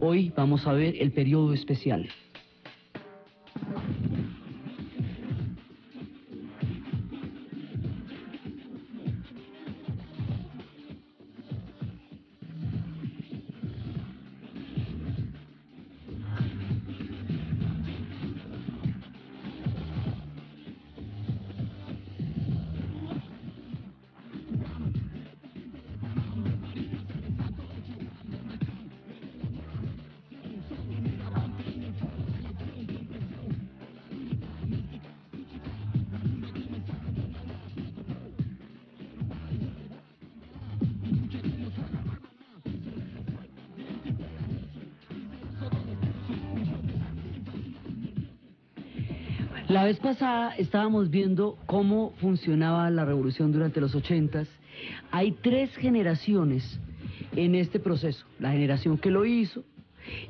Hoy vamos a ver el periodo especial. La vez pasada estábamos viendo cómo funcionaba la revolución durante los 80s. Hay 3 generaciones en este proceso. La generación que lo hizo,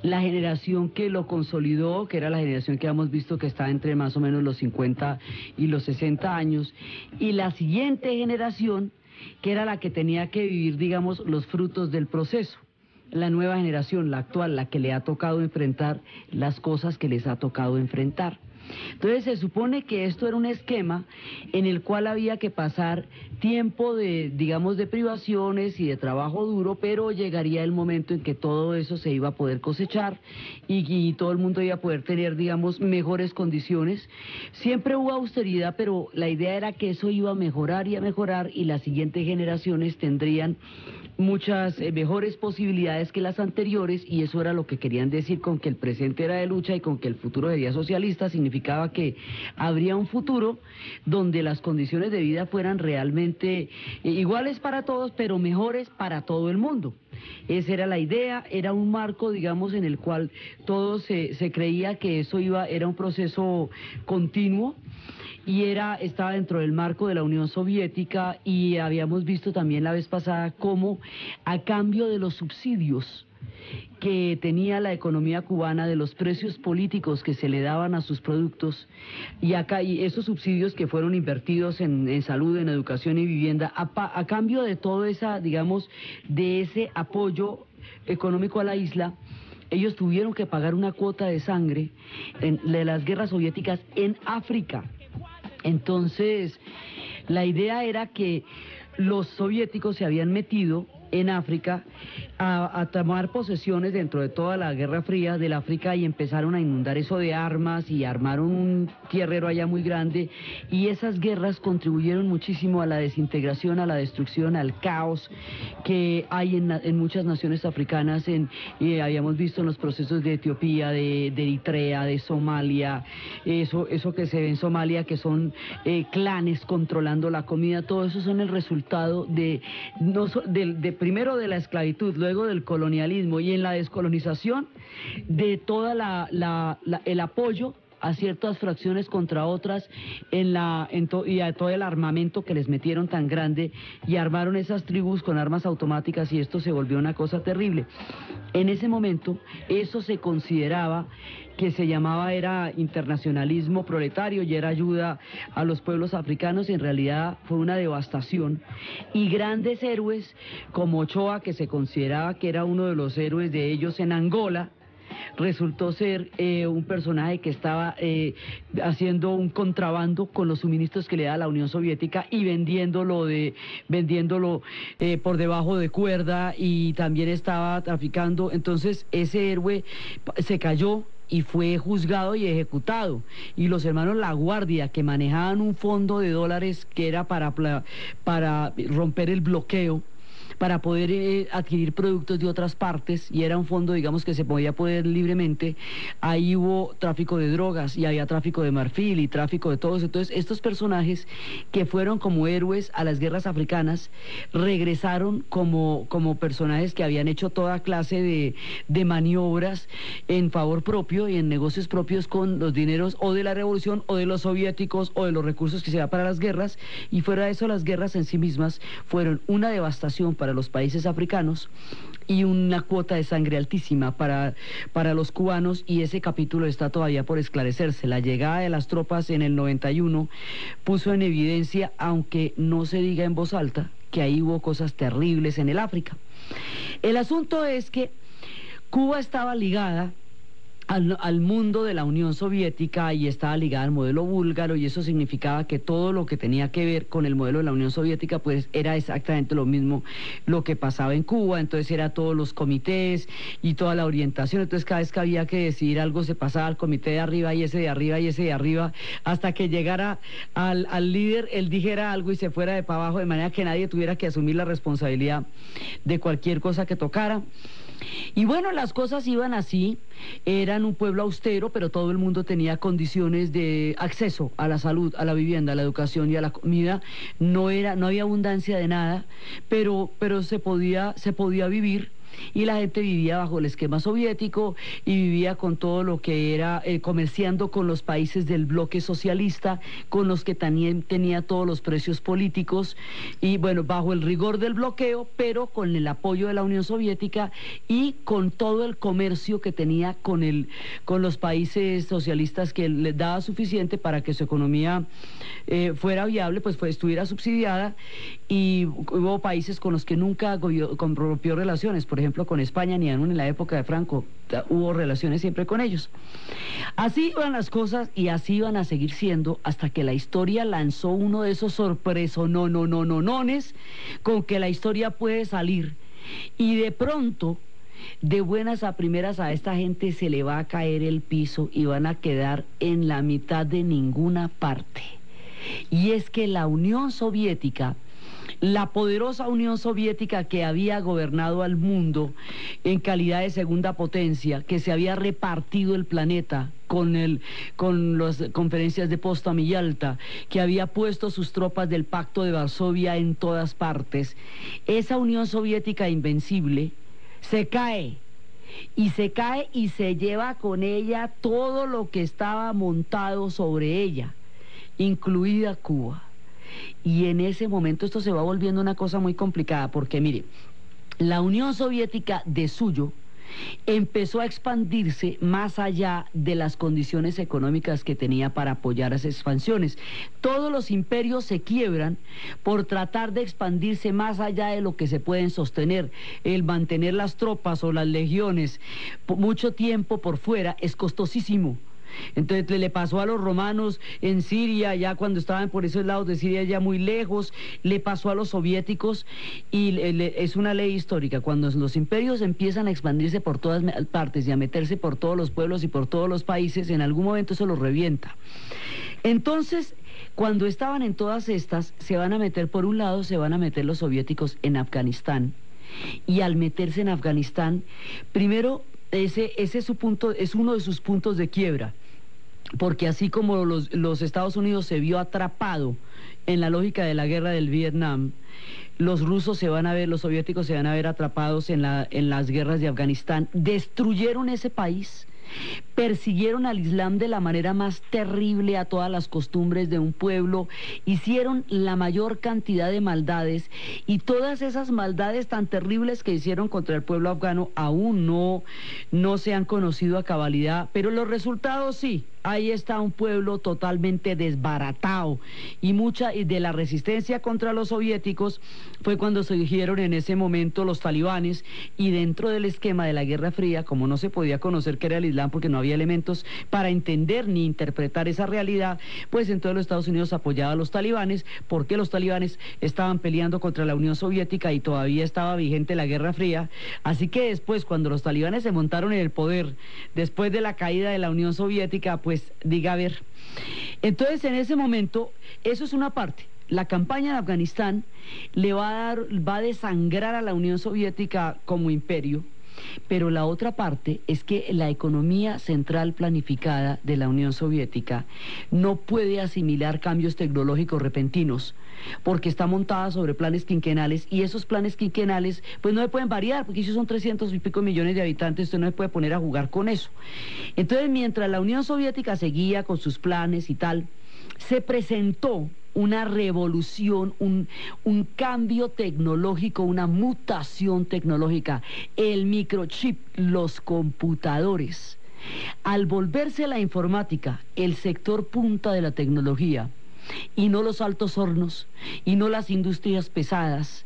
la generación que lo consolidó, que era la generación que hemos visto que está entre más o menos los 50 y los 60 años, y la siguiente generación, que era la que tenía que vivir, digamos, los frutos del proceso. La nueva generación, la actual, la que le ha tocado enfrentar las cosas que les ha tocado enfrentar. Entonces se supone que esto era un esquema en el cual había que pasar tiempo de, digamos, de privaciones y de trabajo duro, pero llegaría el momento en que todo eso se iba a poder cosechar y todo el mundo iba a poder tener, digamos, mejores condiciones. Siempre hubo austeridad, pero la idea era que eso iba a mejorar y las siguientes generaciones tendrían muchas mejores posibilidades que las anteriores, y eso era lo que querían decir con que el presente era de lucha y con que el futuro sería socialista. Significaba que habría un futuro donde las condiciones de vida fueran realmente iguales para todos, pero mejores para todo el mundo. Esa era la idea, era un marco, digamos, en el cual todo se creía que eso era un proceso continuo, y estaba dentro del marco de la Unión Soviética, y habíamos visto también la vez pasada cómo a cambio de los subsidios que tenía la economía cubana, de los precios políticos que se le daban a sus productos, y esos subsidios que fueron invertidos en salud, en educación y vivienda, a cambio de todo digamos, de ese apoyo económico a la isla, ellos tuvieron que pagar una cuota de sangre de las guerras soviéticas en África. Entonces, la idea era que los soviéticos se habían metido en África a tomar posesiones dentro de toda la Guerra Fría del África, y empezaron a inundar eso de armas y armaron un tierrero allá muy grande, y esas guerras contribuyeron muchísimo a la desintegración, a la destrucción, al caos que hay en muchas naciones africanas. Habíamos visto en los procesos de Etiopía, de Eritrea, de Somalia, eso que se ve en Somalia, que son clanes controlando la comida. Todo eso son el resultado primero de la esclavitud, luego del colonialismo, y en la descolonización de toda el apoyo a ciertas fracciones contra otras, y a todo el armamento que les metieron tan grande, y armaron esas tribus con armas automáticas, y esto se volvió una cosa terrible. En ese momento eso se consideraba que era internacionalismo proletario y era ayuda a los pueblos africanos, y en realidad fue una devastación. Y grandes héroes como Ochoa, que se consideraba que era uno de los héroes de ellos en Angola, resultó ser un personaje que estaba haciendo un contrabando con los suministros que le da la Unión Soviética y vendiéndolo por debajo de cuerda, y también estaba traficando. Entonces ese héroe se cayó y fue juzgado y ejecutado, y los hermanos La Guardia, que manejaban un fondo de dólares que era para romper el bloqueo, para poder adquirir productos de otras partes, y era un fondo, digamos, que se podía poder libremente. Ahí hubo tráfico de drogas, y había tráfico de marfil y tráfico de todos. Entonces estos personajes que fueron como héroes a las guerras africanas regresaron como personajes que habían hecho toda clase de maniobras en favor propio y en negocios propios con los dineros o de la revolución o de los soviéticos o de los recursos que se da para las guerras. Y fuera de eso, las guerras en sí mismas fueron una devastación para los países africanos y una cuota de sangre altísima para los cubanos, y ese capítulo está todavía por esclarecerse. La llegada de las tropas en el 91 puso en evidencia, aunque no se diga en voz alta, que ahí hubo cosas terribles en el África. El asunto es que Cuba estaba ligada al mundo de la Unión Soviética y estaba ligada al modelo búlgaro, y eso significaba que todo lo que tenía que ver con el modelo de la Unión Soviética pues era exactamente lo mismo lo que pasaba en Cuba. Entonces era todos los comités y toda la orientación. Entonces cada vez que había que decidir algo se pasaba al comité de arriba y ese de arriba y ese de arriba, hasta que llegara al líder, él dijera algo y se fuera de para abajo, de manera que nadie tuviera que asumir la responsabilidad de cualquier cosa que tocara. Y bueno, las cosas iban así. Eran un pueblo austero, pero todo el mundo tenía condiciones de acceso a la salud, a la vivienda, a la educación y a la comida. No había abundancia de nada, pero se podía vivir. Y la gente vivía bajo el esquema soviético y vivía con todo lo que era comerciando con los países del bloque socialista, con los que también tenía todos los precios políticos, y bueno, bajo el rigor del bloqueo, pero con el apoyo de la Unión Soviética y con todo el comercio que tenía con los países socialistas, que les daba suficiente para que su economía fuera viable, pues estuviera subsidiada. Y hubo países con los que nunca rompió relaciones, por ejemplo con España, ni aún en la época de Franco hubo relaciones siempre con ellos. Así iban las cosas y así iban a seguir siendo hasta que la historia lanzó uno de esos sorpresonones con que la historia puede salir, y de pronto, de buenas a primeras, a esta gente se le va a caer el piso y van a quedar en la mitad de ninguna parte. Y es que la Unión Soviética, la poderosa Unión Soviética que había gobernado al mundo en calidad de segunda potencia, que se había repartido el planeta con las conferencias de Potsdam y Yalta, que había puesto sus tropas del Pacto de Varsovia en todas partes, esa Unión Soviética invencible se cae. Y se lleva con ella todo lo que estaba montado sobre ella, incluida Cuba. Y en ese momento esto se va volviendo una cosa muy complicada, porque mire, la Unión Soviética de suyo empezó a expandirse más allá de las condiciones económicas que tenía para apoyar esas expansiones. Todos los imperios se quiebran por tratar de expandirse más allá de lo que se pueden sostener. El mantener las tropas o las legiones mucho tiempo por fuera es costosísimo. Entonces le pasó a los romanos en Siria, ya cuando estaban por esos lados de Siria, ya muy lejos, le pasó a los soviéticos, y es una ley histórica: cuando los imperios empiezan a expandirse por todas partes y a meterse por todos los pueblos y por todos los países, en algún momento eso los revienta. Entonces, cuando estaban en todas estas, se van a meter, por un lado, se van a meter los soviéticos en Afganistán, y al meterse en Afganistán, primero, ese es su punto, es uno de sus puntos de quiebra, porque así como los Estados Unidos se vio atrapado en la lógica de la guerra del Vietnam, los soviéticos se van a ver atrapados en las guerras de Afganistán. Destruyeron ese país, persiguieron al Islam de la manera más terrible, a todas las costumbres de un pueblo, hicieron la mayor cantidad de maldades, y todas esas maldades tan terribles que hicieron contra el pueblo afgano aún no se han conocido a cabalidad, pero los resultados sí. Ahí está un pueblo totalmente desbaratado, y mucha de la resistencia contra los soviéticos fue cuando surgieron en ese momento los talibanes, y dentro del esquema de la Guerra Fría, como no se podía conocer qué era el Islam porque no había elementos para entender ni interpretar esa realidad, pues entonces los Estados Unidos apoyaban a los talibanes, porque los talibanes estaban peleando contra la Unión Soviética y todavía estaba vigente la Guerra Fría. Así que después, cuando los talibanes se montaron en el poder, después de la caída de la Unión Soviética, pues diga a ver. Entonces, en ese momento, eso es una parte. La campaña en Afganistán va a desangrar a la Unión Soviética como imperio, pero la otra parte es que la economía central planificada de la Unión Soviética no puede asimilar cambios tecnológicos repentinos, porque está montada sobre planes quinquenales, y esos planes quinquenales pues no se pueden variar, porque ellos son 300 y pico millones de habitantes, usted no se puede poner a jugar con eso. Entonces, mientras la Unión Soviética seguía con sus planes y tal, se presentó una revolución, un cambio tecnológico, una mutación tecnológica: el microchip, los computadores. Al volverse la informática el sector punta de la tecnología, y no los altos hornos, y no las industrias pesadas,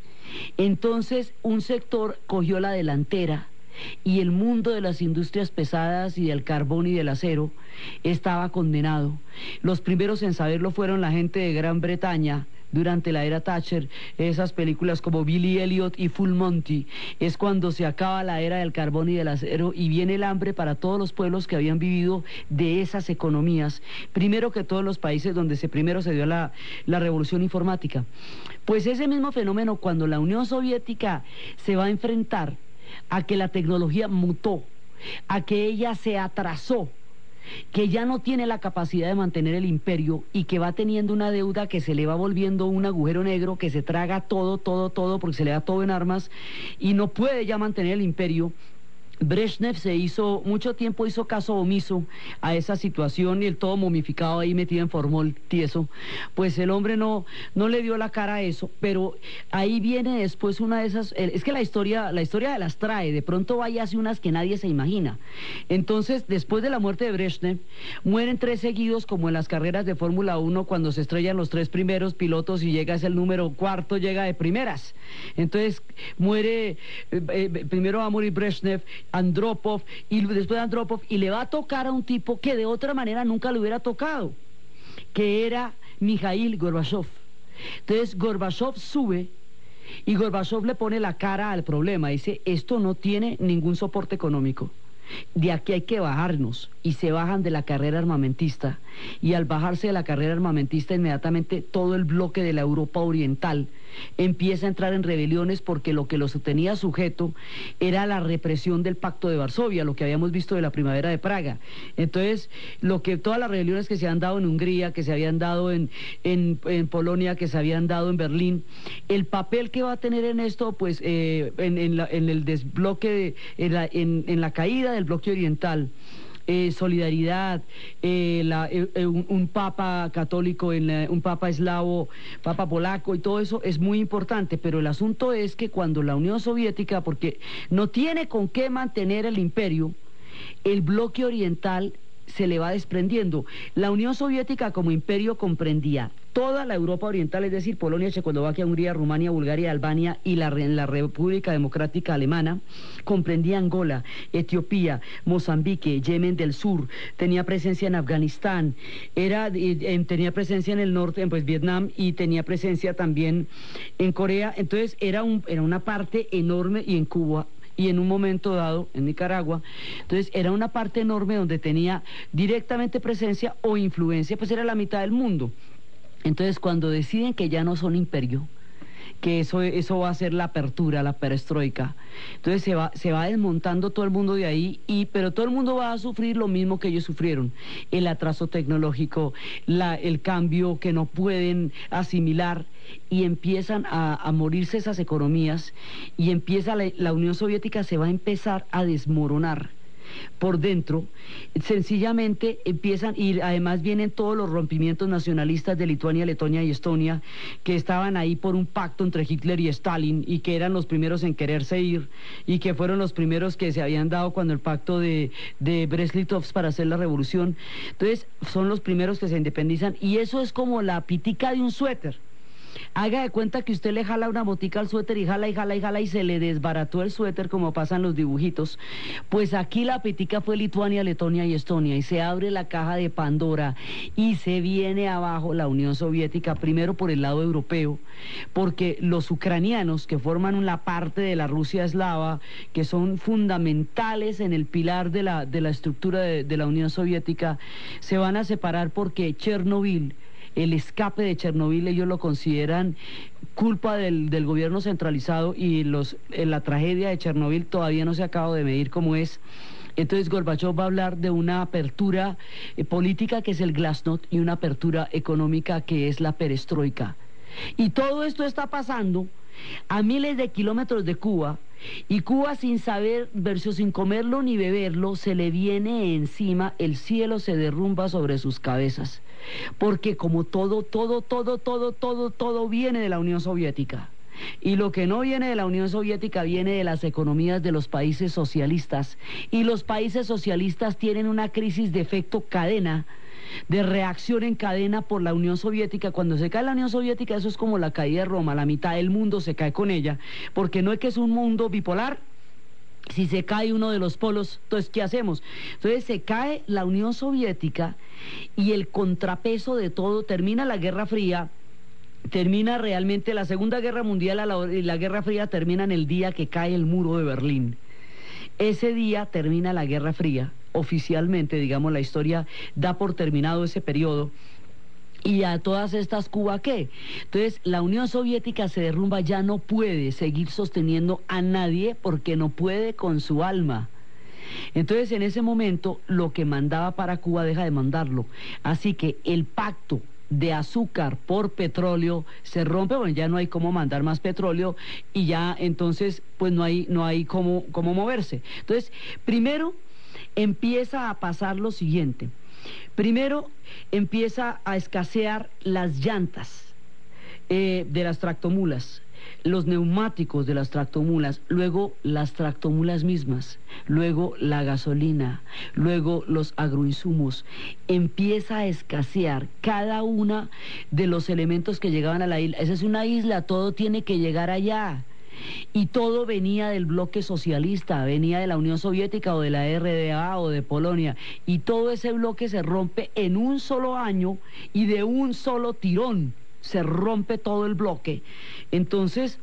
entonces un sector cogió la delantera y el mundo de las industrias pesadas y del carbón y del acero estaba condenado. Los primeros en saberlo fueron la gente de Gran Bretaña durante la era Thatcher. Esas películas como Billy Elliot y Full Monty, es cuando se acaba la era del carbón y del acero y viene el hambre para todos los pueblos que habían vivido de esas economías, primero que todos los países donde primero se dio la revolución informática. Pues ese mismo fenómeno, cuando la Unión Soviética se va a enfrentar a que la tecnología mutó, a que ella se atrasó, que ya no tiene la capacidad de mantener el imperio y que va teniendo una deuda que se le va volviendo un agujero negro que se traga todo, porque se le da todo en armas y no puede ya mantener el imperio. Brezhnev mucho tiempo hizo caso omiso a esa situación y el todo momificado ahí metido en formol tieso, pues el hombre no le dio la cara a eso, pero ahí viene después una de esas, es que la historia de las trae, de pronto va y hace unas que nadie se imagina. Entonces, después de la muerte de Brezhnev, mueren 3 seguidos como en las carreras de Fórmula 1 cuando se estrellan los 3 primeros pilotos y llega el número 4, llega de primeras. Entonces, primero va a morir Brezhnev, Andropov, y después de Andropov, y le va a tocar a un tipo que de otra manera nunca le hubiera tocado, que era Mikhail Gorbachev. Entonces Gorbachev sube y Gorbachev le pone la cara al problema, dice, esto no tiene ningún soporte económico, de aquí hay que bajarnos, y se bajan de la carrera armamentista, y al bajarse de la carrera armamentista inmediatamente todo el bloque de la Europa Oriental empieza a entrar en rebeliones porque lo que los tenía sujeto era la represión del Pacto de Varsovia, lo que habíamos visto de la Primavera de Praga. Entonces, todas las rebeliones que se han dado en Hungría, que se habían dado en Polonia, que se habían dado en Berlín, el papel que va a tener en esto, pues en el desbloque, en la caída del bloque oriental, solidaridad, un papa católico, un papa eslavo, papa polaco y todo eso es muy importante, pero el asunto es que cuando la Unión Soviética, porque no tiene con qué mantener el imperio, el bloque oriental se le va desprendiendo. La Unión Soviética como imperio comprendía toda la Europa Oriental, es decir, Polonia, Checoslovaquia, Hungría, Rumania, Bulgaria, Albania y la República Democrática Alemana, comprendía Angola, Etiopía, Mozambique, Yemen del Sur, tenía presencia en Afganistán, tenía presencia en el norte, pues Vietnam, y tenía presencia también en Corea. Entonces era una parte enorme, y en Cuba, y en un momento dado en Nicaragua. Entonces era una parte enorme donde tenía directamente presencia o influencia, pues era la mitad del mundo. Entonces cuando deciden que ya no son imperio, que eso va a ser la apertura, la perestroika, entonces se va desmontando todo el mundo de ahí, pero todo el mundo va a sufrir lo mismo que ellos sufrieron, el atraso tecnológico, el cambio que no pueden asimilar, y empiezan a morirse esas economías, y empieza la Unión Soviética se va a empezar a desmoronar por dentro, sencillamente empiezan, y además vienen todos los rompimientos nacionalistas de Lituania, Letonia y Estonia, que estaban ahí por un pacto entre Hitler y Stalin, y que eran los primeros en quererse ir, y que fueron los primeros que se habían dado cuando el pacto de Brest-Litovsk para hacer la revolución. Entonces son los primeros que se independizan, y eso es como la pitica de un suéter. Haga de cuenta que usted le jala una botica al suéter y jala y jala y jala y se le desbarató el suéter como pasan los dibujitos. Pues aquí la pitica fue Lituania, Letonia y Estonia, y se abre la caja de Pandora y se viene abajo la Unión Soviética, primero por el lado europeo, porque los ucranianos, que forman una parte de la Rusia eslava, que son fundamentales en el pilar de la estructura de la Unión Soviética, se van a separar porque Chernobyl, el escape de Chernobyl, ellos lo consideran culpa del gobierno centralizado, y la tragedia de Chernobyl todavía no se acaba de medir cómo es. Entonces Gorbachev va a hablar de una apertura política que es el glasnost, y una apertura económica que es la perestroika. Y todo esto está pasando a miles de kilómetros de Cuba, y Cuba, sin saber, sin comerlo ni beberlo, se le viene encima, el cielo se derrumba sobre sus cabezas, porque como todo viene de la Unión Soviética, y lo que no viene de la Unión Soviética viene de las economías de los países socialistas, y los países socialistas tienen una crisis de efecto cadena, de reacción en cadena por la Unión Soviética. Cuando se cae la Unión Soviética, eso es como la caída de Roma, la mitad del mundo se cae con ella, porque no es que es un mundo bipolar, Si se cae uno de los polos, entonces, ¿qué hacemos? Entonces se cae la Unión Soviética y el contrapeso de todo, termina la Guerra Fría, termina realmente la Segunda Guerra Mundial y la Guerra Fría terminan el día que cae el muro de Berlín. Ese día termina la Guerra Fría, oficialmente, digamos, la historia da por terminado ese periodo. ¿Y a todas estas Cuba qué? Entonces, la Unión Soviética se derrumba, ya no puede seguir sosteniendo a nadie porque no puede con su alma. Entonces, en ese momento, lo que mandaba para Cuba deja de mandarlo. Así que el pacto de azúcar por petróleo se rompe, bueno, ya no hay cómo mandar más petróleo y ya entonces, pues no hay cómo moverse. Entonces, primero empieza a pasar lo siguiente. Primero empieza a escasear las llantas de las tractomulas, los neumáticos de las tractomulas, luego las tractomulas mismas, luego la gasolina, luego los agroinsumos. Empieza a escasear cada una de los elementos que llegaban a la isla. Esa es una isla, todo tiene que llegar allá. Y todo venía del bloque socialista, venía de la Unión Soviética o de la RDA o de Polonia, y todo ese bloque se rompe en un solo año y de un solo tirón, se rompe todo el bloque. Entonces,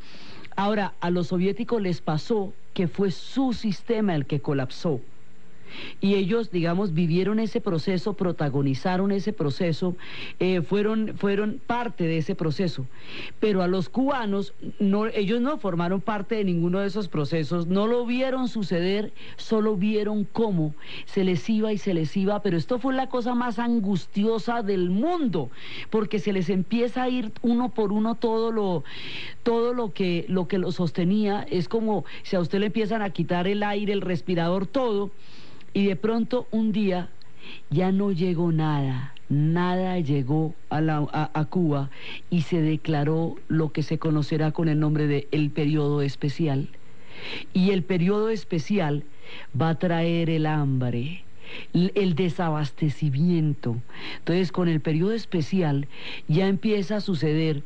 ahora a los soviéticos les pasó que fue su sistema el que colapsó. Y ellos, digamos, vivieron ese proceso, protagonizaron ese proceso, fueron parte de ese proceso. Pero a los cubanos, ellos no formaron parte de ninguno de esos procesos, no lo vieron suceder, solo vieron cómo se les iba y se les iba, pero esto fue la cosa más angustiosa del mundo, porque se les empieza a ir uno por uno todo lo que lo sostenía. Es como si a usted le empiezan a quitar el aire, el respirador, todo. Y de pronto un día ya no llegó nada, nada llegó a Cuba y se declaró lo que se conocerá con el nombre de el periodo especial. Y el periodo especial va a traer el hambre, el desabastecimiento. Entonces, con el periodo especial ya empieza a suceder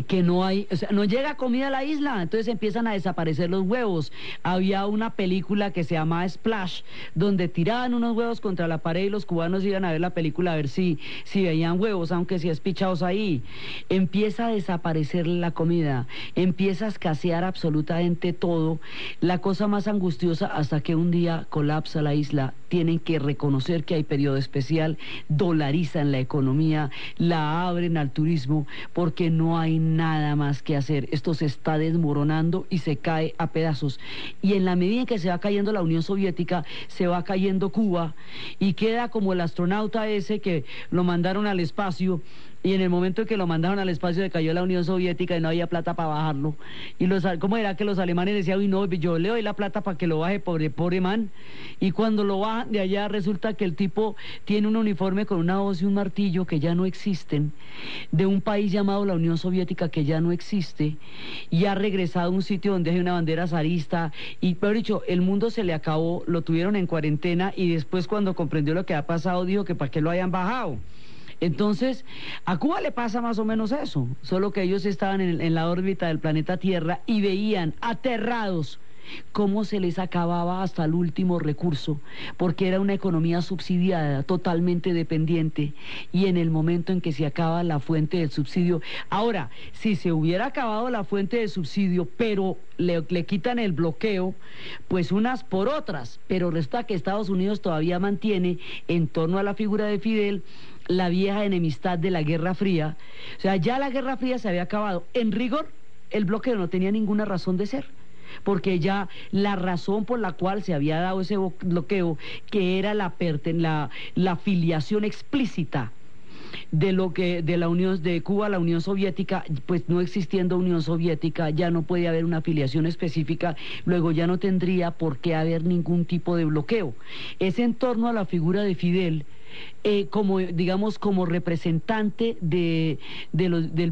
que no hay, o sea, no llega comida a la isla, entonces empiezan a desaparecer los huevos. Había una película que se llamaba Splash, donde tiraban unos huevos contra la pared y los cubanos iban a ver la película a ver si veían huevos, aunque si es pichados ahí. Empieza a desaparecer la comida, empieza a escasear absolutamente todo, la cosa más angustiosa, hasta que un día colapsa la isla. Tienen que reconocer que hay periodo especial, dolarizan la economía, la abren al turismo, porque no hay nada más que hacer. Esto se está desmoronando y se cae a pedazos. Y en la medida en que se va cayendo la Unión Soviética, se va cayendo Cuba y queda como el astronauta ese que lo mandaron al espacio. Y en el momento en que lo mandaron al espacio se cayó la Unión Soviética y no había plata para bajarlo. Y ¿cómo era que los alemanes decían, uy no, yo le doy la plata para que lo baje, pobre man? Y cuando lo bajan de allá resulta que el tipo tiene un uniforme con una hoz y un martillo que ya no existen, de un país llamado la Unión Soviética que ya no existe, y ha regresado a un sitio donde hay una bandera zarista, y peor dicho, el mundo se le acabó, lo tuvieron en cuarentena, y después cuando comprendió lo que ha pasado dijo que para qué lo hayan bajado. Entonces, a Cuba le pasa más o menos eso, solo que ellos estaban en la órbita del planeta Tierra y veían aterrados cómo se les acababa hasta el último recurso, porque era una economía subsidiada, totalmente dependiente, y en el momento en que se acaba la fuente del subsidio, ahora, si se hubiera acabado la fuente de subsidio, pero le quitan el bloqueo, pues unas por otras, pero resulta que Estados Unidos todavía mantiene, en torno a la figura de Fidel, la vieja enemistad de la Guerra Fría. O sea, ya la Guerra Fría se había acabado. En rigor, el bloqueo no tenía ninguna razón de ser, porque ya la razón por la cual se había dado ese bloqueo, que era la filiación explícita de la Unión de Cuba a la Unión Soviética, pues no existiendo Unión Soviética ya no puede haber una afiliación específica, luego ya no tendría por qué haber ningún tipo de bloqueo. Es en torno a la figura de Fidel, como digamos como representante del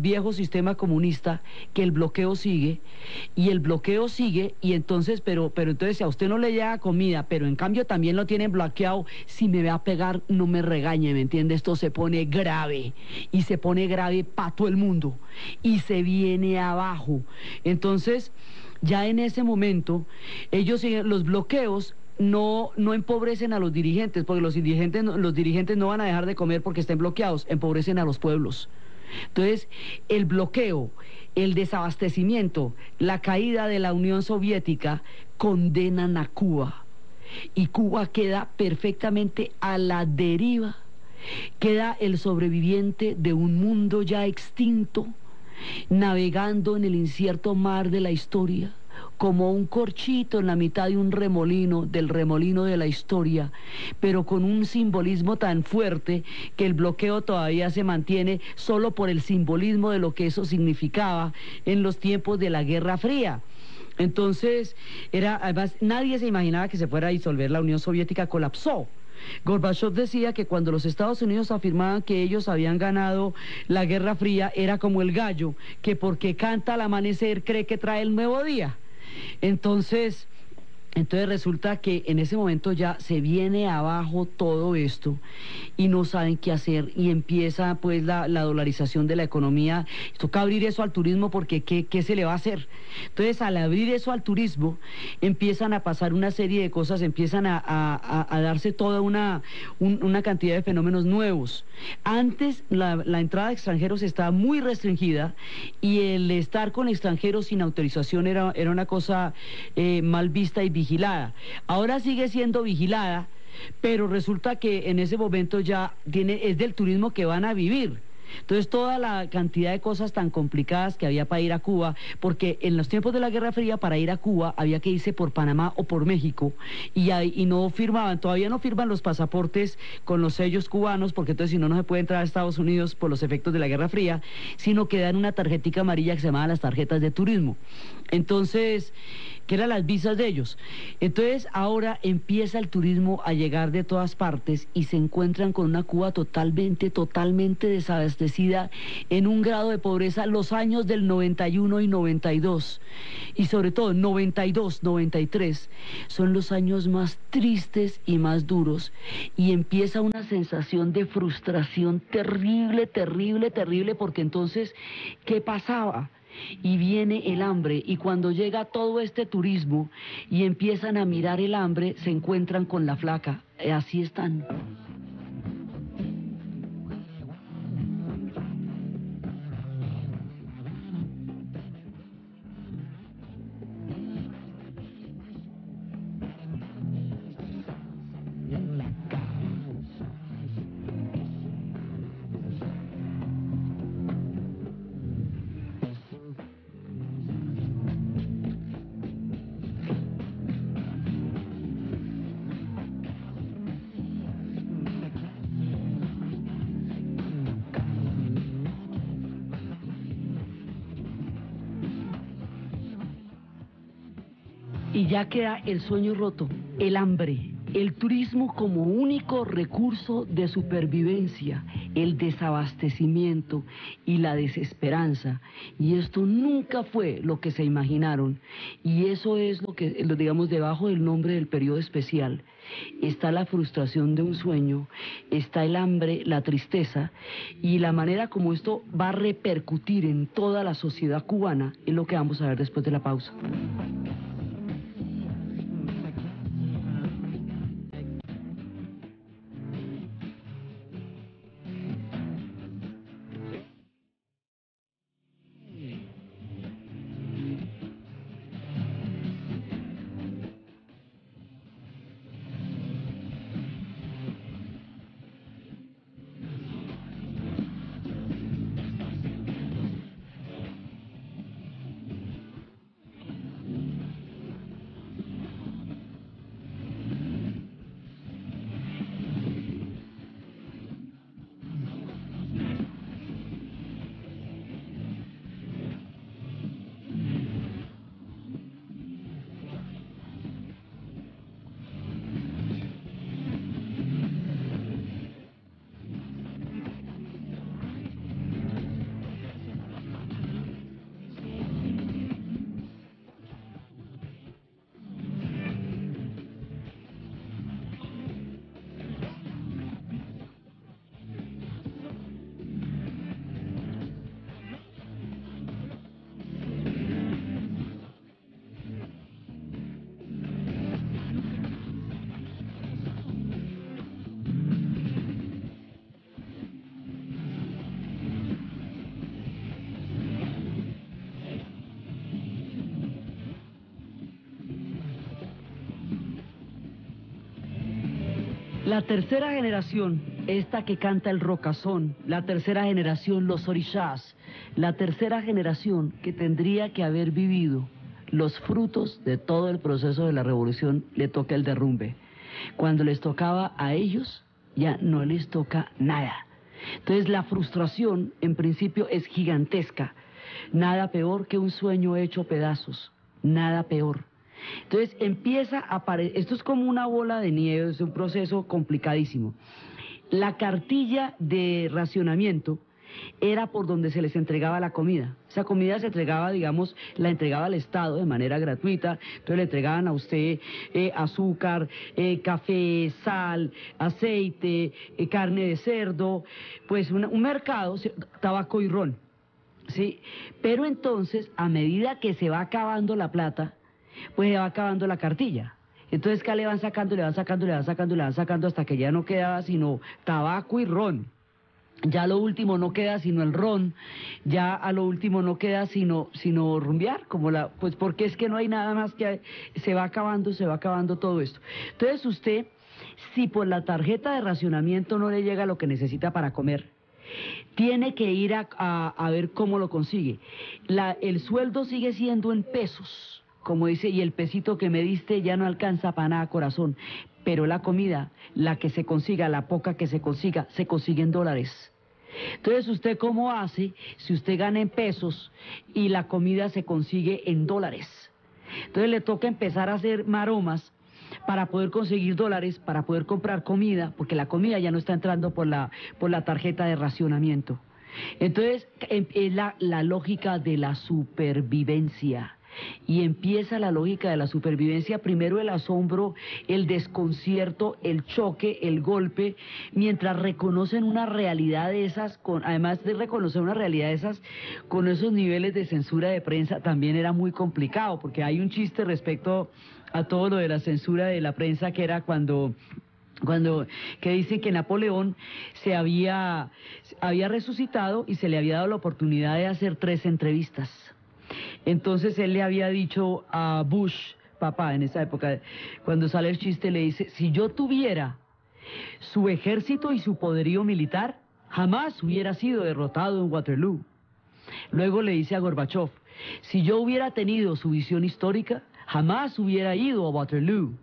viejo sistema comunista, que el bloqueo sigue y entonces pero entonces si a usted no le llega comida, pero en cambio también lo tienen bloqueado, si me va a pegar no me regañe, ¿me entiende? Esto se pone grave y se pone grave para todo el mundo y se viene abajo. Entonces Ya en ese momento, los bloqueos no empobrecen a los dirigentes, porque los dirigentes no van a dejar de comer porque estén bloqueados, empobrecen a los pueblos. Entonces, el bloqueo, el desabastecimiento, la caída de la Unión Soviética condenan a Cuba. Y Cuba queda perfectamente a la deriva. Queda el sobreviviente de un mundo ya extinto, navegando en el incierto mar de la historia, como un corchito en la mitad de un remolino, del remolino de la historia, pero con un simbolismo tan fuerte que el bloqueo todavía se mantiene solo por el simbolismo de lo que eso significaba en los tiempos de la Guerra Fría. Entonces, además, nadie se imaginaba que se fuera a disolver la Unión Soviética, colapsó. Gorbachev decía que cuando los Estados Unidos afirmaban que ellos habían ganado la Guerra Fría, era como el gallo, que porque canta al amanecer cree que trae el nuevo día. Entonces resulta que en ese momento ya se viene abajo todo esto y no saben qué hacer y empieza pues la dolarización de la economía. Toca abrir eso al turismo porque ¿qué se le va a hacer? Entonces al abrir eso al turismo empiezan a pasar una serie de cosas, empiezan a darse toda una cantidad de fenómenos nuevos. Antes la entrada de extranjeros estaba muy restringida y el estar con extranjeros sin autorización era una cosa mal vista y vigilada. Ahora sigue siendo vigilada, pero resulta que en ese momento ya es del turismo que van a vivir. Entonces toda la cantidad de cosas tan complicadas que había para ir a Cuba, porque en los tiempos de la Guerra Fría para ir a Cuba había que irse por Panamá o por México y no firmaban, todavía no firman los pasaportes con los sellos cubanos, porque entonces si no, no se puede entrar a Estados Unidos por los efectos de la Guerra Fría, sino que dan una tarjetica amarilla que se llama las tarjetas de turismo. Entonces, que eran las visas de ellos. Entonces ahora empieza el turismo a llegar de todas partes y se encuentran con una Cuba totalmente desabastecida, en un grado de pobreza, los años del 91 y 92, y sobre todo 92, 93, son los años más tristes y más duros, y empieza una sensación de frustración terrible, porque entonces, ¿qué pasaba? Y viene el hambre, y cuando llega todo este turismo y empiezan a mirar el hambre, se encuentran con la flaca. Así están. Y ya queda el sueño roto, el hambre, el turismo como único recurso de supervivencia, el desabastecimiento y la desesperanza. Y esto nunca fue lo que se imaginaron. Y eso es lo que, digamos, debajo del nombre del periodo especial. Está la frustración de un sueño, está el hambre, la tristeza, y la manera como esto va a repercutir en toda la sociedad cubana es lo que vamos a ver después de la pausa. La tercera generación, esta que canta el rocazón, la tercera generación, los orishás, la tercera generación que tendría que haber vivido los frutos de todo el proceso de la revolución, le toca el derrumbe. Cuando les tocaba a ellos, ya no les toca nada. Entonces la frustración, en principio, es gigantesca. Nada peor que un sueño hecho pedazos, nada peor. Entonces empieza a aparecer, esto es como una bola de nieve, es un proceso complicadísimo. La cartilla de racionamiento era por donde se les entregaba la comida. Esa comida se entregaba, digamos, la entregaba al Estado de manera gratuita, entonces le entregaban a usted azúcar, café, sal, aceite, carne de cerdo, pues un mercado, tabaco y ron, ¿sí? Pero entonces, a medida que se va acabando la plata, pues se va acabando la cartilla. Entonces, ¿qué le van sacando? Le van sacando, le van sacando, le van sacando hasta que ya no quedaba sino tabaco y ron. Ya a lo último no queda sino el ron, ya a lo último no queda sino rumbear, pues porque es que no hay nada más que se va acabando todo esto. Entonces usted, si por la tarjeta de racionamiento no le llega lo que necesita para comer, tiene que ir a ver cómo lo consigue. El sueldo sigue siendo en pesos, como dice, y el pesito que me diste ya no alcanza para nada, corazón. Pero la comida, la que se consiga, la poca que se consigue en dólares. Entonces, ¿usted cómo hace si usted gana en pesos y la comida se consigue en dólares? Entonces le toca empezar a hacer maromas para poder conseguir dólares, para poder comprar comida, porque la comida ya no está entrando por la tarjeta de racionamiento. Entonces, es la lógica de la supervivencia. Y empieza la lógica de la supervivencia, primero el asombro, el desconcierto, el choque, el golpe, mientras reconocen una realidad de esas, además de reconocer una realidad de esas, con esos niveles de censura de prensa también era muy complicado, porque hay un chiste respecto a todo lo de la censura de la prensa, que era cuando que dicen que Napoleón había resucitado y se le había dado la oportunidad de hacer 3 entrevistas. Entonces él le había dicho a Bush, papá, en esa época, cuando sale el chiste, le dice: si yo tuviera su ejército y su poderío militar, jamás hubiera sido derrotado en Waterloo. Luego le dice a Gorbachev: si yo hubiera tenido su visión histórica, jamás hubiera ido a Waterloo.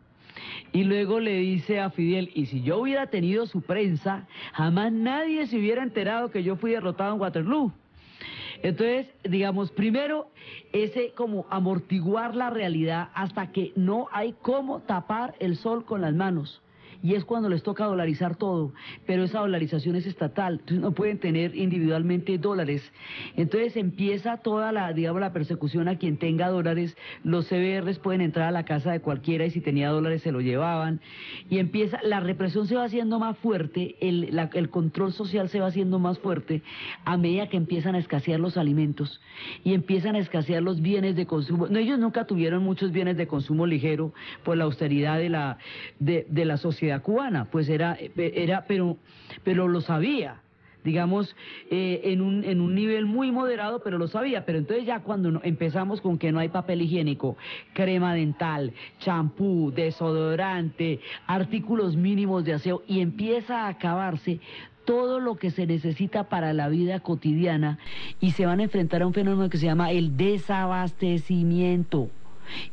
Y luego le dice a Fidel: y si yo hubiera tenido su prensa, jamás nadie se hubiera enterado que yo fui derrotado en Waterloo. Entonces, digamos, primero, ese como amortiguar la realidad hasta que no hay cómo tapar el sol con las manos. Y es cuando les toca dolarizar todo, pero esa dolarización es estatal, entonces no pueden tener individualmente dólares. Entonces empieza toda la persecución a quien tenga dólares. Los CBRs pueden entrar a la casa de cualquiera y si tenía dólares se lo llevaban. Y empieza, la represión se va haciendo más fuerte, el control social se va haciendo más fuerte a medida que empiezan a escasear los alimentos y empiezan a escasear los bienes de consumo. No, ellos nunca tuvieron muchos bienes de consumo ligero por la austeridad de la sociedad cubana, pues pero lo sabía, digamos, en un nivel muy moderado, pero lo sabía. Pero entonces ya cuando empezamos con que no hay papel higiénico, crema dental, champú, desodorante, artículos mínimos de aseo, y empieza a acabarse todo lo que se necesita para la vida cotidiana, y se van a enfrentar a un fenómeno que se llama el desabastecimiento.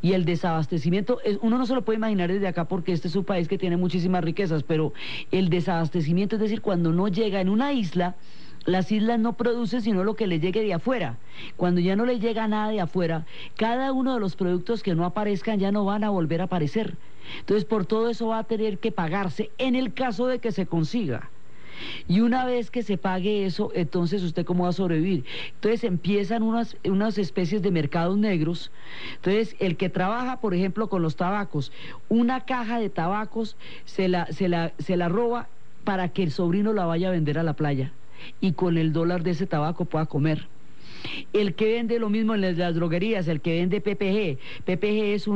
Y el desabastecimiento, uno no se lo puede imaginar desde acá porque este es un país que tiene muchísimas riquezas, pero el desabastecimiento, es decir, cuando no llega en una isla, las islas no producen sino lo que le llegue de afuera. Cuando ya no le llega nada de afuera, cada uno de los productos que no aparezcan ya no van a volver a aparecer. Entonces, por todo eso va a tener que pagarse en el caso de que se consiga. Y una vez que se pague eso, entonces ¿usted cómo va a sobrevivir? Entonces empiezan unas especies de mercados negros. Entonces el que trabaja, por ejemplo, con los tabacos, una caja de tabacos se la roba para que el sobrino la vaya a vender a la playa y con el dólar de ese tabaco pueda comer. El que vende lo mismo en las droguerías, el que vende PPG. PPG es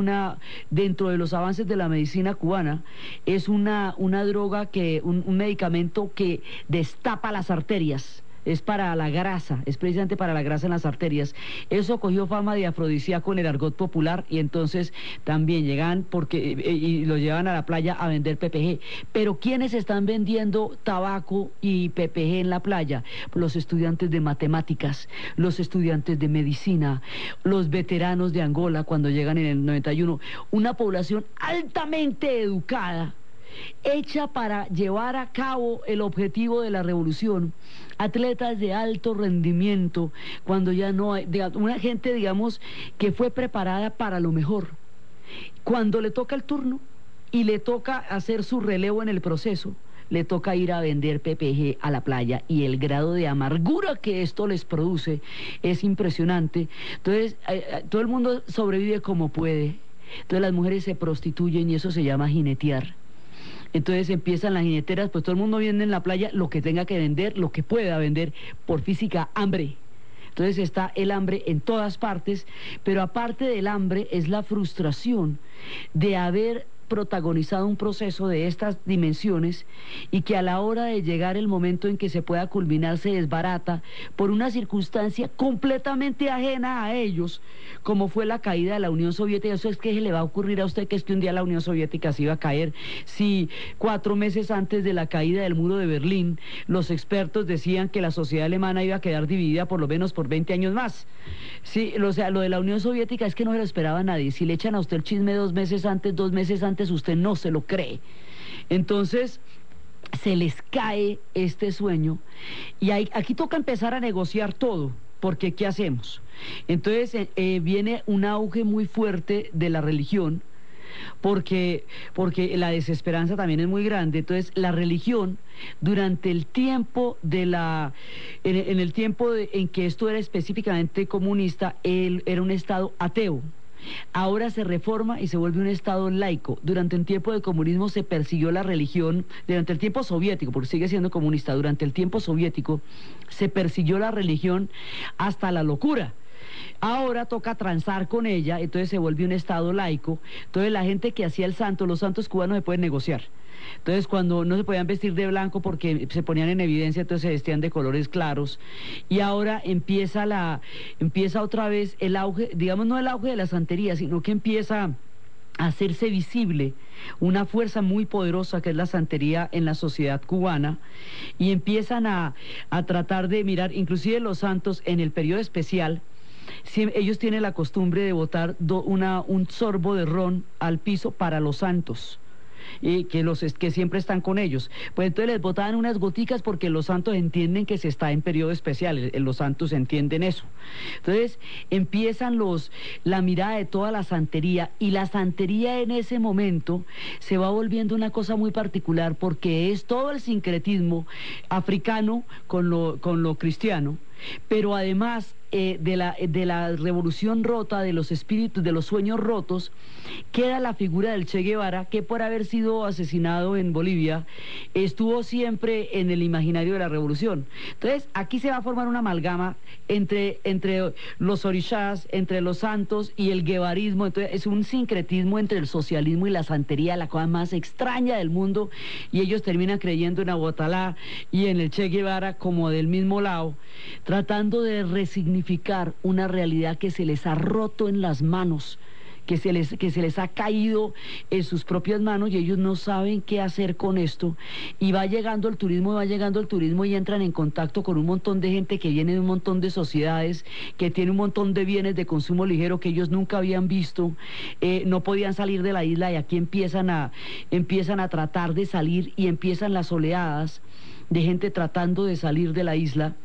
dentro de los avances de la medicina cubana, es una droga un medicamento que destapa las arterias. es para la grasa, es precisamente para la grasa en las arterias. Eso cogió fama de afrodisíaco en el argot popular y entonces también llegan y lo llevan a la playa a vender PPG. Pero ¿quiénes están vendiendo tabaco y PPG en la playa? Los estudiantes de matemáticas, los estudiantes de medicina, los veteranos de Angola cuando llegan en el 91, una población altamente educada, hecha para llevar a cabo el objetivo de la revolución, atletas de alto rendimiento, cuando ya no hay, una gente, digamos, que fue preparada para lo mejor. Cuando le toca el turno y le toca hacer su relevo en el proceso, le toca ir a vender PPG a la playa y el grado de amargura que esto les produce es impresionante. Entonces, todo el mundo sobrevive como puede. Entonces las mujeres se prostituyen y eso se llama jinetear. Entonces empiezan las jineteras, pues todo el mundo viene en la playa lo que tenga que vender, lo que pueda vender, por física, hambre. Entonces está el hambre en todas partes, pero aparte del hambre es la frustración de haber protagonizado un proceso de estas dimensiones y que a la hora de llegar el momento en que se pueda culminar se desbarata por una circunstancia completamente ajena a ellos, como fue la caída de la Unión Soviética. Eso es que se le va a ocurrir a usted que es que un día la Unión Soviética se iba a caer, si 4 meses antes de la caída del muro de Berlín los expertos decían que la sociedad alemana iba a quedar dividida por lo menos por 20 años más. Sí, o sea, lo de la Unión Soviética es que no se lo esperaba nadie. Si le echan a usted el chisme 2 meses antes, usted no se lo cree. Entonces se les cae este sueño y aquí toca empezar a negociar todo, porque ¿qué hacemos? Entonces viene un auge muy fuerte de la religión, porque la desesperanza también es muy grande. Entonces la religión, durante el tiempo en el tiempo en que esto era específicamente comunista, era un estado ateo. Ahora se reforma y se vuelve un estado laico. Durante el tiempo del comunismo se persiguió la religión, durante el tiempo soviético, porque sigue siendo comunista, durante el tiempo soviético se persiguió la religión hasta la locura. Ahora toca transar con ella, entonces se vuelve un estado laico. Entonces la gente que hacía los santos cubanos se pueden negociar. Entonces cuando no se podían vestir de blanco porque se ponían en evidencia, entonces se vestían de colores claros. Y ahora empieza otra vez el auge, digamos no el auge de la santería, sino que empieza a hacerse visible una fuerza muy poderosa que es la santería en la sociedad cubana, y empiezan a tratar de mirar, inclusive los santos en el periodo especial. Ellos tienen la costumbre de botar un sorbo de ron al piso para los santos, que siempre están con ellos. Pues entonces les botaban unas goticas porque los santos entienden que se está en periodo especial, los santos entienden eso. Entonces empiezan la mirada de toda la santería, y la santería en ese momento se va volviendo una cosa muy particular, porque es todo el sincretismo africano con lo cristiano, pero además de la revolución rota, de los espíritus, de los sueños rotos, queda la figura del Che Guevara, que por haber sido asesinado en Bolivia, estuvo siempre en el imaginario de la revolución. Entonces, aquí se va a formar una amalgama entre los orishás, entre los santos y el guevarismo. Entonces, es un sincretismo entre el socialismo y la santería, la cosa más extraña del mundo, y ellos terminan creyendo en Aguatalá y en el Che Guevara como del mismo lado, tratando de resignificar una realidad que se les ha roto en las manos, que se les ha caído en sus propias manos, y ellos no saben qué hacer con esto. Y va llegando el turismo y entran en contacto con un montón de gente que viene de un montón de sociedades, que tiene un montón de bienes de consumo ligero que ellos nunca habían visto. No podían salir de la isla, y aquí empiezan a tratar de salir, y empiezan las oleadas de gente tratando de salir de la isla.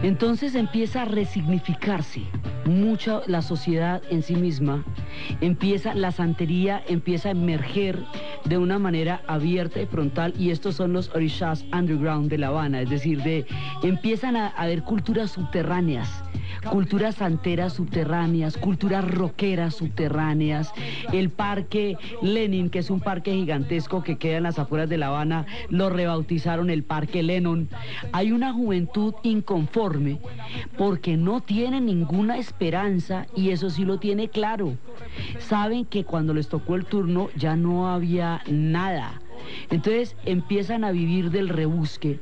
Entonces empieza a resignificarse mucho la sociedad en sí misma, la santería empieza a emerger de una manera abierta y frontal, y estos son los orishas underground de La Habana, es decir, empiezan a haber culturas subterráneas, culturas santeras subterráneas, culturas rockeras subterráneas, el Parque Lenin, que es un parque gigantesco que queda en las afueras de La Habana, lo rebautizaron el Parque Lennon. Hay una juventud inconforme porque no tiene ninguna esperanza, y eso sí lo tiene claro. Saben que cuando les tocó el turno ya no había nada. Entonces empiezan a vivir del rebusque,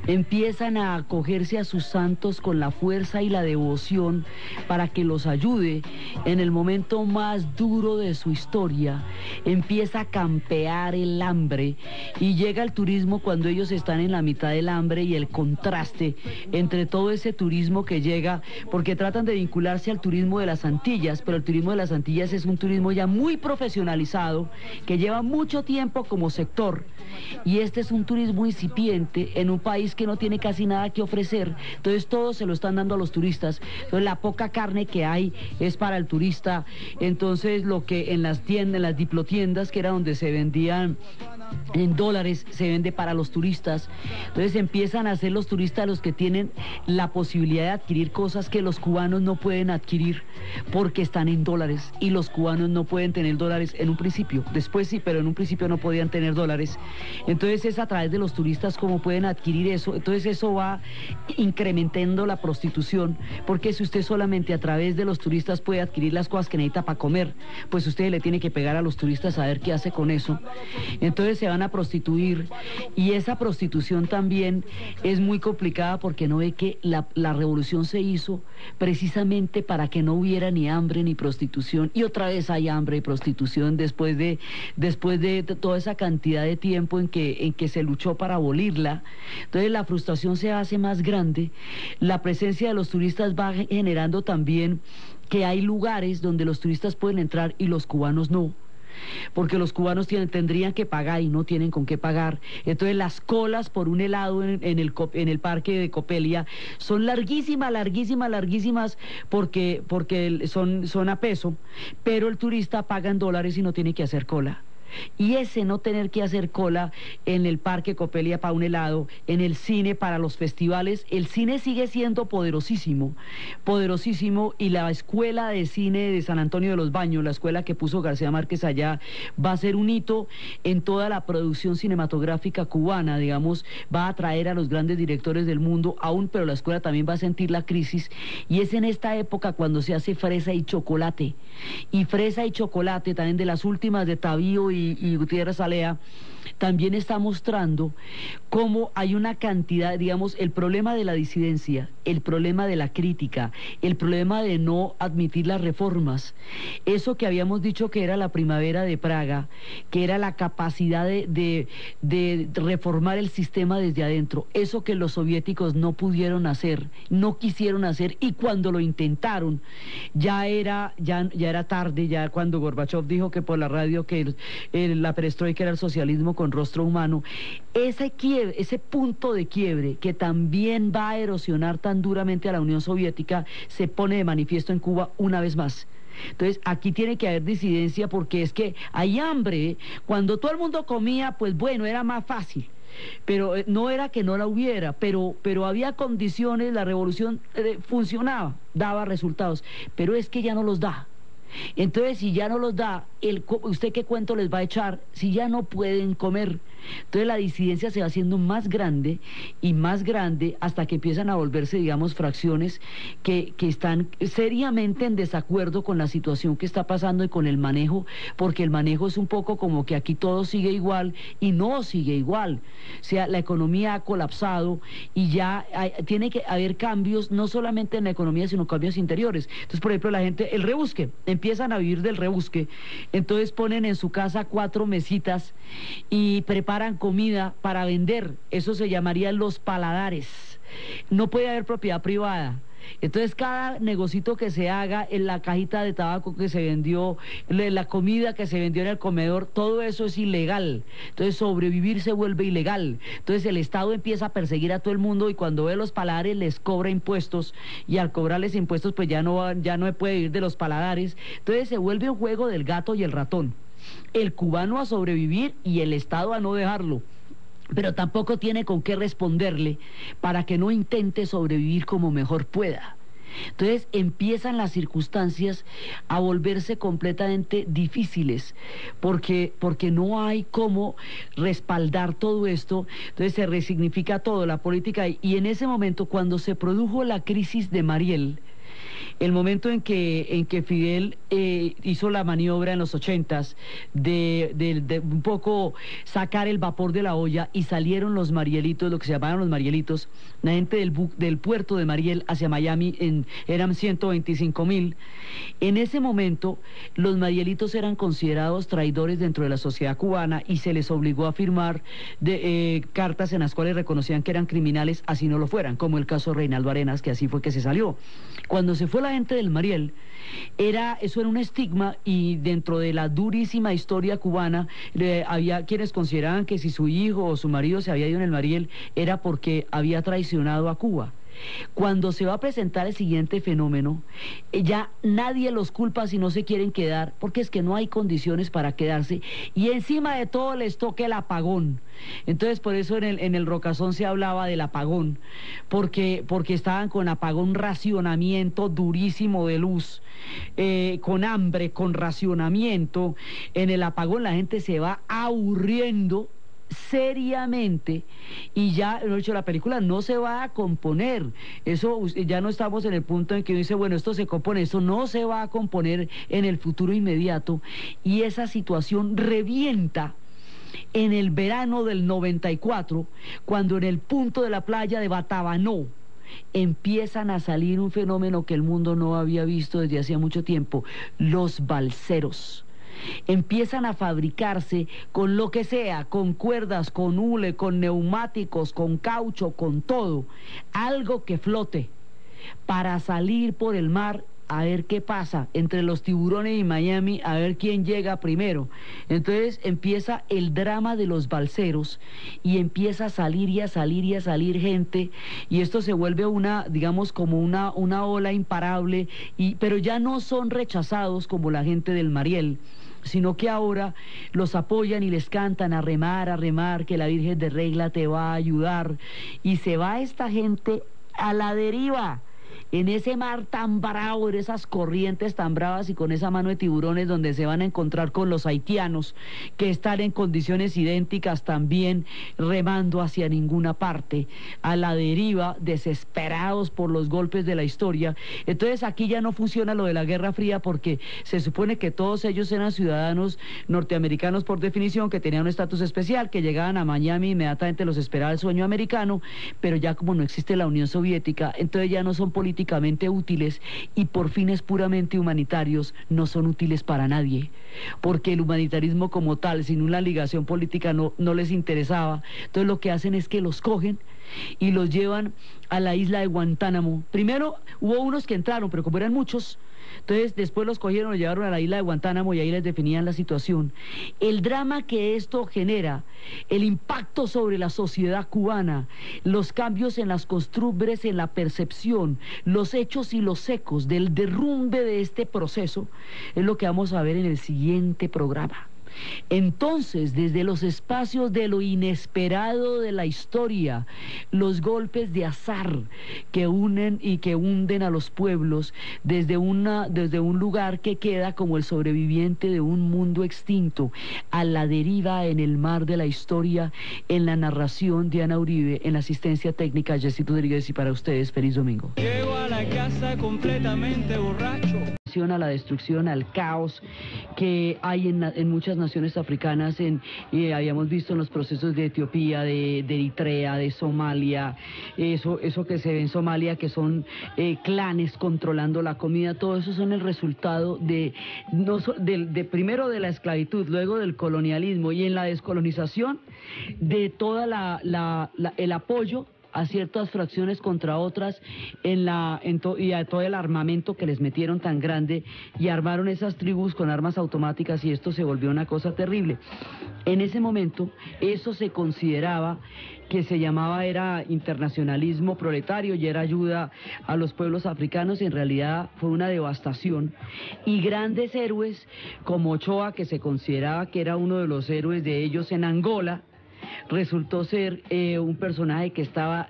empiezan a acogerse a sus santos con la fuerza y la devoción para que los ayude en el momento más duro de su historia. Empieza a campear el hambre y llega el turismo cuando ellos están en la mitad del hambre, y el contraste entre todo ese turismo que llega, porque tratan de vincularse al turismo de las Antillas, pero el turismo de las Antillas es un turismo ya muy profesionalizado, que lleva mucho tiempo como sector, y este es un turismo incipiente en un país que no tiene casi nada que ofrecer. Entonces todo se lo están dando a los turistas. Entonces la poca carne que hay es para el turista. Entonces lo que en las tiendas, en las diplotiendas, que era donde se vendían en dólares, se vende para los turistas. Entonces empiezan a ser los turistas los que tienen la posibilidad de adquirir cosas que los cubanos no pueden adquirir porque están en dólares, y los cubanos no pueden tener dólares en un principio. Después sí, pero en un principio no podían tener dólares. Entonces es a través de los turistas como pueden adquirir eso. Entonces eso va incrementando la prostitución, porque si usted solamente a través de los turistas puede adquirir las cosas que necesita para comer, pues usted le tiene que pegar a los turistas a ver qué hace con eso. Entonces se van a prostituir, y esa prostitución también es muy complicada porque no ve que la revolución se hizo precisamente para que no hubiera ni hambre ni prostitución, y otra vez hay hambre y prostitución después de toda esa cantidad de tiempo en que se luchó para abolirla. Entonces la frustración se hace más grande. La presencia de los turistas va generando también que hay lugares donde los turistas pueden entrar y los cubanos no, porque los cubanos tendrían que pagar y no tienen con qué pagar. Entonces las colas por un helado en el parque de Copelia son larguísimas, porque son a peso, pero el turista paga en dólares y no tiene que hacer cola. Y ese no tener que hacer cola en el Parque Copelia para un helado, en el cine para los festivales, el cine sigue siendo poderosísimo, y la escuela de cine de San Antonio de los Baños, la escuela que puso García Márquez allá, va a ser un hito en toda la producción cinematográfica cubana, digamos, va a atraer a los grandes directores del mundo aún, pero la escuela también va a sentir la crisis, y es en esta época cuando se hace Fresa y Chocolate también, de las últimas de Tavío y Gutiérrez Alea, también está mostrando cómo hay una cantidad, digamos, el problema de la disidencia, el problema de la crítica, el problema de no admitir las reformas, eso que habíamos dicho que era la primavera de Praga, que era la capacidad de reformar el sistema desde adentro, eso que los soviéticos no pudieron hacer, no quisieron hacer, y cuando lo intentaron ya era tarde, ya cuando Gorbachov dijo que por la radio que la perestroika era el socialismo con rostro humano. Ese punto de quiebre que también va a erosionar tan duramente a la Unión Soviética se pone de manifiesto en Cuba una vez más. Entonces aquí tiene que haber disidencia, porque es que hay hambre. Cuando todo el mundo comía, pues bueno, era más fácil, pero no era que no la hubiera, pero había condiciones, la revolución funcionaba, daba resultados, pero es que ya no los da. Entonces, si ya no los da, ¿usted qué cuento les va a echar si ya no pueden comer? Entonces la disidencia se va haciendo más grande y más grande hasta que empiezan a volverse, digamos, fracciones que están seriamente en desacuerdo con la situación que está pasando y con el manejo, porque el manejo es un poco como que aquí todo sigue igual y no sigue igual. O sea, la economía ha colapsado y ya tiene que haber cambios, no solamente en la economía, sino cambios interiores. Entonces, por ejemplo, la gente, el rebusque, empiezan a vivir del rebusque, entonces ponen en su casa 4 mesitas y preparan comida para vender, eso se llamaría los paladares. No puede haber propiedad privada. Entonces cada negocito que se haga, en la cajita de tabaco que se vendió, la comida que se vendió en el comedor, todo eso es ilegal. Entonces sobrevivir se vuelve ilegal. Entonces el Estado empieza a perseguir a todo el mundo, y cuando ve los paladares les cobra impuestos, y al cobrarles impuestos pues ya no puede vivir de los paladares. Entonces se vuelve un juego del gato y el ratón. El cubano a sobrevivir y el Estado a no dejarlo, pero tampoco tiene con qué responderle para que no intente sobrevivir como mejor pueda. Entonces empiezan las circunstancias a volverse completamente difíciles, porque no hay cómo respaldar todo esto, entonces se resignifica todo, la política, y en ese momento, cuando se produjo la crisis de Mariel, el momento en que Fidel hizo la maniobra en los 80s de un poco sacar el vapor de la olla y salieron los marielitos, lo que se llamaban los marielitos, la gente del puerto de Mariel hacia Miami, eran 125.000. En ese momento los marielitos eran considerados traidores dentro de la sociedad cubana y se les obligó a firmar cartas en las cuales reconocían que eran criminales, así no lo fueran, como el caso de Reinaldo Arenas, que así fue que se salió. Cuando se fue la gente del Mariel, eso era un estigma, y dentro de la durísima historia cubana había quienes consideraban que si su hijo o su marido se había ido en el Mariel era porque había traicionado a Cuba. Cuando se va a presentar el siguiente fenómeno, ya nadie los culpa si no se quieren quedar, porque es que no hay condiciones para quedarse, y encima de todo les toca el apagón. Entonces, por eso en el Rocazón se hablaba del apagón, porque estaban con apagón, racionamiento durísimo de luz, con hambre, con racionamiento. En el apagón la gente se va aburriendo seriamente, y ya, de hecho, la película no se va a componer. Eso ya no estamos en el punto en que uno dice, bueno, esto se compone, esto no se va a componer en el futuro inmediato, y esa situación revienta en el verano del 94, cuando en el punto de la playa de Batabanó empiezan a salir un fenómeno que el mundo no había visto desde hacía mucho tiempo: los balseros. Empiezan a fabricarse con lo que sea, con cuerdas, con hule, con neumáticos, con caucho, con todo, algo que flote, para salir por el mar a ver qué pasa entre los tiburones y Miami, a ver quién llega primero. Entonces empieza el drama de los balseros, y empieza a salir y a salir y a salir gente, y esto se vuelve digamos, como una ola imparable, pero ya no son rechazados como la gente del Mariel, sino que ahora los apoyan y les cantan: a remar, que la Virgen de Regla te va a ayudar. Y se va esta gente a la deriva, en ese mar tan bravo, en esas corrientes tan bravas, y con esa mano de tiburones, donde se van a encontrar con los haitianos, que están en condiciones idénticas también, remando hacia ninguna parte, a la deriva, desesperados por los golpes de la historia. Entonces aquí ya no funciona lo de la Guerra Fría, porque se supone que todos ellos eran ciudadanos norteamericanos por definición, que tenían un estatus especial, que llegaban a Miami, inmediatamente los esperaba el sueño americano, pero ya como no existe la Unión Soviética, entonces ya no son políticamente útiles, y por fines puramente humanitarios no son útiles para nadie, porque el humanitarismo como tal, sin una ligación política, no les interesaba. Entonces lo que hacen es que los cogen y los llevan a la isla de Guantánamo. Primero hubo unos que entraron, pero como eran muchos, entonces después los cogieron, los llevaron a la isla de Guantánamo, y ahí les definían la situación. El drama que esto genera, el impacto sobre la sociedad cubana, los cambios en las costumbres, en la percepción, los hechos y los ecos del derrumbe de este proceso, es lo que vamos a ver en el siguiente programa. Entonces, desde los espacios de lo inesperado de la historia, los golpes de azar que unen y que hunden a los pueblos, desde un lugar que queda como el sobreviviente de un mundo extinto, a la deriva en el mar de la historia, en la narración de Ana Uribe, en la asistencia técnica Jessy Rodríguez, y para ustedes, feliz domingo. Llego a la casa completamente borracho. A la destrucción, al caos que hay en muchas naciones africanas, habíamos visto en los procesos de Etiopía, de Eritrea, de Somalia, eso que se ve en Somalia, que son clanes controlando la comida. Todo eso son el resultado primero de la esclavitud, luego del colonialismo, y en la descolonización de toda el apoyo a ciertas fracciones contra otras, y a todo el armamento que les metieron tan grande, y armaron esas tribus con armas automáticas, y esto se volvió una cosa terrible. En ese momento eso se consideraba, que se llamaba, era internacionalismo proletario, y era ayuda a los pueblos africanos, y en realidad fue una devastación. Y grandes héroes como Ochoa, que se consideraba que era uno de los héroes de ellos en Angola, resultó ser un personaje que estaba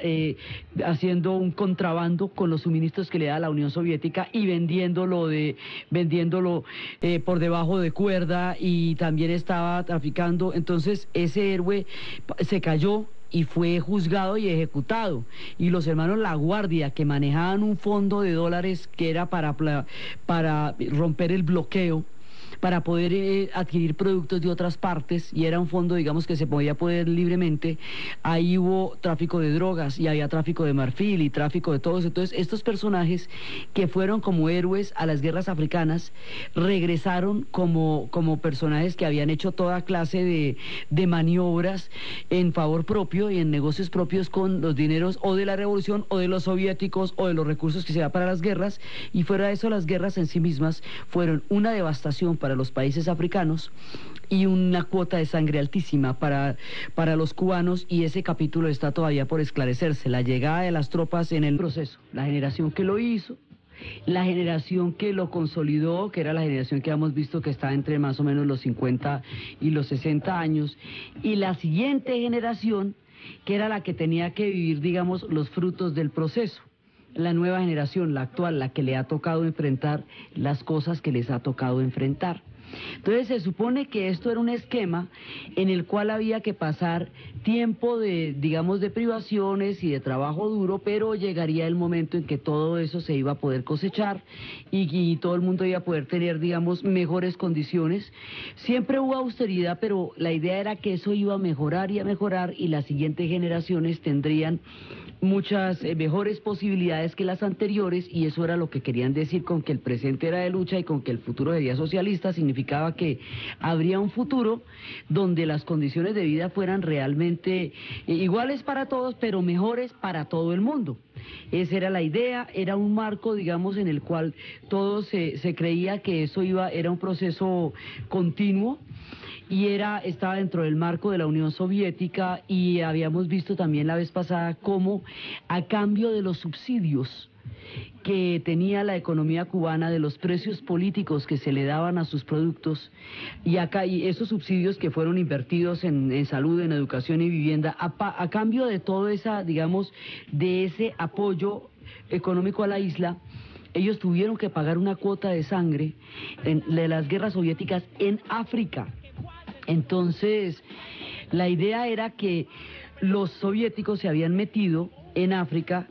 haciendo un contrabando con los suministros que le da la Unión Soviética y vendiéndolo por debajo de cuerda, y también estaba traficando. Entonces ese héroe se cayó y fue juzgado y ejecutado. Y los hermanos La Guardia, que manejaban un fondo de dólares que era para romper el bloqueo, para poder adquirir productos de otras partes, y era un fondo, digamos, que se podía poder libremente. Ahí hubo tráfico de drogas y había tráfico de marfil y tráfico de todos. Entonces estos personajes que fueron como héroes a las guerras africanas regresaron como personajes que habían hecho toda clase de maniobras en favor propio y en negocios propios con los dineros o de la revolución o de los soviéticos o de los recursos que se da para las guerras. Y fuera de eso, las guerras en sí mismas fueron una devastación para los países africanos y una cuota de sangre altísima para los cubanos, y ese capítulo está todavía por esclarecerse. La llegada de las tropas en el proceso, la generación que lo hizo, la generación que lo consolidó, que era la generación que hemos visto que está entre más o menos los 50 y los 60 años, y la siguiente generación, que era la que tenía que vivir, digamos, los frutos del proceso. La nueva generación, la actual, la que le ha tocado enfrentar las cosas que les ha tocado enfrentar. Entonces se supone que esto era un esquema en el cual había que pasar tiempo de, digamos, de privaciones y de trabajo duro, pero llegaría el momento en que todo eso se iba a poder cosechar y todo el mundo iba a poder tener, digamos, mejores condiciones. Siempre hubo austeridad, pero la idea era que eso iba a mejorar y las siguientes generaciones tendrían muchas mejores posibilidades que las anteriores, y eso era lo que querían decir con que el presente era de lucha y con que el futuro sería socialista. Significaba que habría un futuro donde las condiciones de vida fueran realmente iguales para todos, pero mejores para todo el mundo. Esa era la idea, era un marco, digamos, en el cual todo se creía que eso era un proceso continuo, y estaba dentro del marco de la Unión Soviética. Y habíamos visto también la vez pasada cómo, a cambio de los subsidios que tenía la economía cubana, de los precios políticos que se le daban a sus productos, y esos subsidios que fueron invertidos en salud, en educación y vivienda, a cambio de todo esa, digamos, de ese apoyo económico a la isla, ellos tuvieron que pagar una cuota de sangre de las guerras soviéticas en África. Entonces, la idea era que los soviéticos se habían metido en África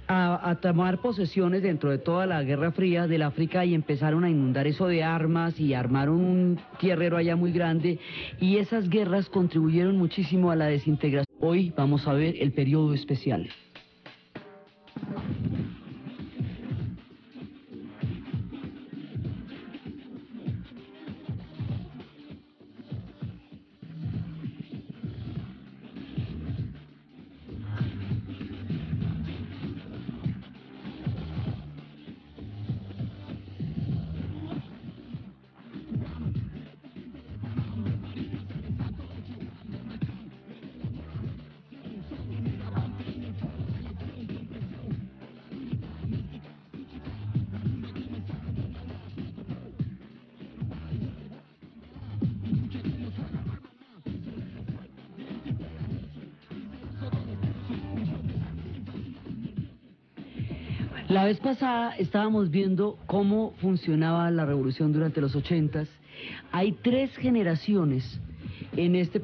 a tomar posesiones dentro de toda la Guerra Fría del África, y empezaron a inundar eso de armas y armaron un tierrero allá muy grande, y esas guerras contribuyeron muchísimo a la desintegración. Hoy vamos a ver el periodo especial. La vez pasada estábamos viendo cómo funcionaba la revolución durante los 80s. Hay tres generaciones en este